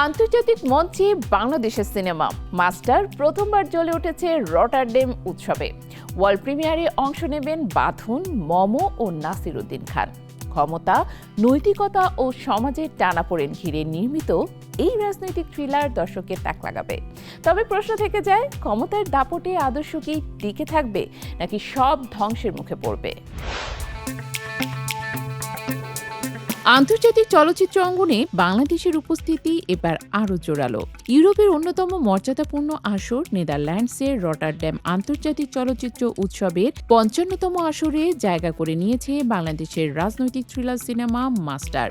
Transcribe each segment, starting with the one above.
আন্তর্জাতিক মঞ্চে বাংলাদেশের সিনেমা মাস্টার প্রথমবার জ্বলে উঠেছে রটারডেম উৎসবে। ওয়ার্ল্ড প্রিমিয়ারে অংশ নেবেন বাঁধন, মমো ও নাসিরুদ্দিন খান। ক্ষমতা, নৈতিকতা ও সমাজের টানাপোড়েন ঘিরে নির্মিত এই রাজনৈতিক থ্রিলার দর্শকের তাক লাগাবে। তবে প্রশ্ন থেকে যায়, ক্ষমতার দাপটে আদর্শ কি টিকে থাকবে নাকি সব ধ্বংসের মুখে পড়বে? আন্তর্জাতিক চলচ্চিত্র অঙ্গনে বাংলাদেশের উপস্থিতি এবার আরও জোরালো। ইউরোপের অন্যতম মর্যাদাপূর্ণ আসর নেদারল্যান্ডসের রটারড্যাম আন্তর্জাতিক চলচ্চিত্র উৎসবের ৫৫তম আসরে জায়গা করে নিয়েছে বাংলাদেশের রাজনৈতিক thriller cinema master.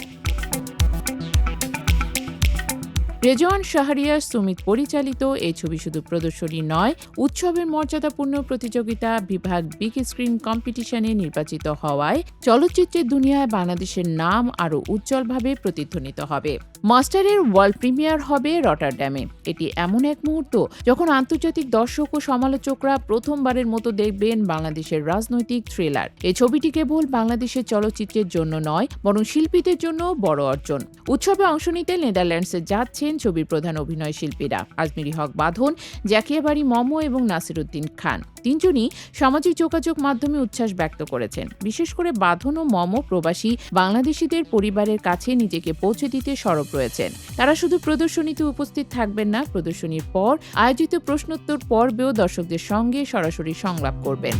Rezwan Shahriar Sumit পরিচালিত এই ছবি শুধু প্রদর্শনী নয়, উৎসবের মর্যাদাপূর্ণ প্রতিযোগিতা বিভাগ বিগ স্ক্রিন কম্পিটিশনে নির্বাচিত হওয়ায় চলচ্চিত্রের দুনিয়ায় বাংলাদেশের নাম আরও উজ্জ্বলভাবে প্রতিধ্বনিত হবে। মাস্টারের ওয়ার্ল্ড প্রিমিয়ার হবে রটারড্যামে। এটি এমন এক মুহূর্ত যখন আন্তর্জাতিক দর্শক ও সমালোচকরা প্রথমবারের মতো দেখবেন বাংলাদেশের রাজনৈতিক থ্রিলার। এই ছবিটি কেবল বাংলাদেশের চলচ্চিত্রের জন্য নয়, বরং শিল্পীদের জন্য বড় অর্জন। উৎসবে অংশ নিতে নেদারল্যান্ডসে যাচ্ছেন ছবির প্রধান অভিনয় শিল্পীরা আজমিরি হক বাঁধন, জাকিয়া বাড়ি মমো এবং নাসিরুদ্দিন খান। তিনজনই সামাজিক যোগাযোগ মাধ্যমে উচ্ছ্বাস ব্যক্ত করেছেন। বিশেষ করে বাঁধন ও মমো প্রবাসী বাংলাদেশিদের পরিবারের কাছে নিজেকে পৌঁছে দিতে সরব রয়েছেন। তারা শুধু প্রদর্শনীতে উপস্থিত থাকবেন না, প্রদর্শনীর পর আয়োজিত প্রশ্নোত্তর পর্বেও দর্শকদের সঙ্গে সরাসরি সংলাপ করবেন।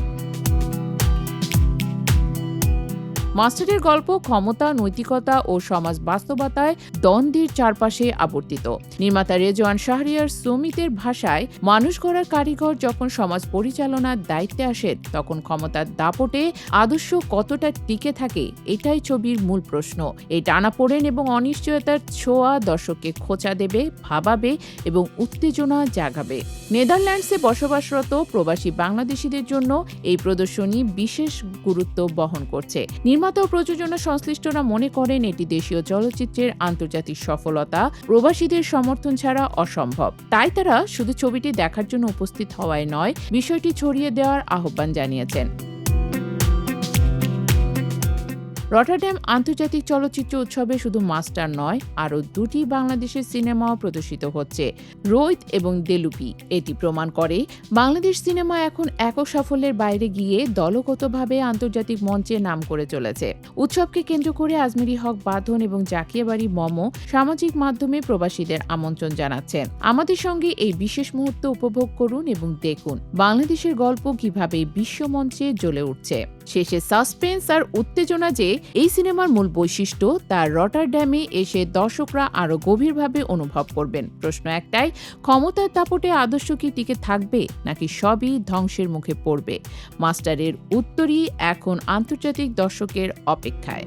মাস্টারের গল্প ক্ষমতা, নৈতিকতা ও সমাজ বাস্তবতায় দ্বন্দ্বের চারপাশে আবর্তিত। নির্মাতা রেজওয়ান শাহরিয়ার সুমিতের ভাষায়, মানুষ গড়ার কারিগর যখন সমাজ পরিচালনার দায়িত্বে আসেন, তখন ক্ষমতার দাপটে আদর্শ কতটা টিকে থাকে, এটাই ছবির মূল প্রশ্ন। এই টানাপোড়েন এবং অনিশ্চয়তার ছোঁয়া দর্শককে খোঁচা দেবে, ভাবাবে এবং উত্তেজনা জাগাবে। নেদারল্যান্ডসে বসবাসরত প্রবাসী বাংলাদেশিদের জন্য এই প্রদর্শনী বিশেষ গুরুত্ব বহন করছে। নির্মাতা ও প্রযোজনা সংশ্লিষ্টরা মনে করেন এটি দেশীয় চলচ্চিত্রের আন্তর্জাতিক সফলতা, প্রবাসীদের সমর্থন ছাড়া অসম্ভব। তাই তারা শুধু ছবিটি দেখার জন্য উপস্থিত হওয়ায় নয়, বিষয়টি ছড়িয়ে দেওয়ার আহ্বান জানিয়েছেন। রটারড্যাম আন্তর্জাতিক চলচ্চিত্র উৎসবে শুধু মাস্টার নয়, আরও দুটি বাংলাদেশের সিনেমাও প্রদর্শিত হচ্ছে, রোহিত এবং দেলুপি। এটি প্রমাণ করে বাংলাদেশ সিনেমা এখন একক সাফল্যের বাইরে গিয়ে দলগতভাবে আন্তর্জাতিক মঞ্চে নাম করে চলেছে। উৎসবকে কেন্দ্র করে আজমিরি হক বাঁধন এবং জাকিয়া বাড়ি মমো সামাজিক মাধ্যমে প্রবাসীদের আমন্ত্রণ জানাচ্ছেন, আমাদের সঙ্গে এই বিশেষ মুহূর্ত উপভোগ করুন এবং দেখুন বাংলাদেশের গল্প কিভাবে বিশ্বমঞ্চে জ্বলে উঠছে। শেষে সাসপেন্স আর উত্তেজনা যে এই সিনেমার মূল বৈশিষ্ট্য, তার রটারড্যামে এসে দর্শকরা আরও গভীরভাবে অনুভব করবেন। প্রশ্ন একটাই, ক্ষমতার দাপটে আদর্শ কি টিকে থাকবে নাকি সবই ধ্বংসের মুখে পড়বে? মাস্টারের উত্তরই এখন আন্তর্জাতিক দর্শকের অপেক্ষায়।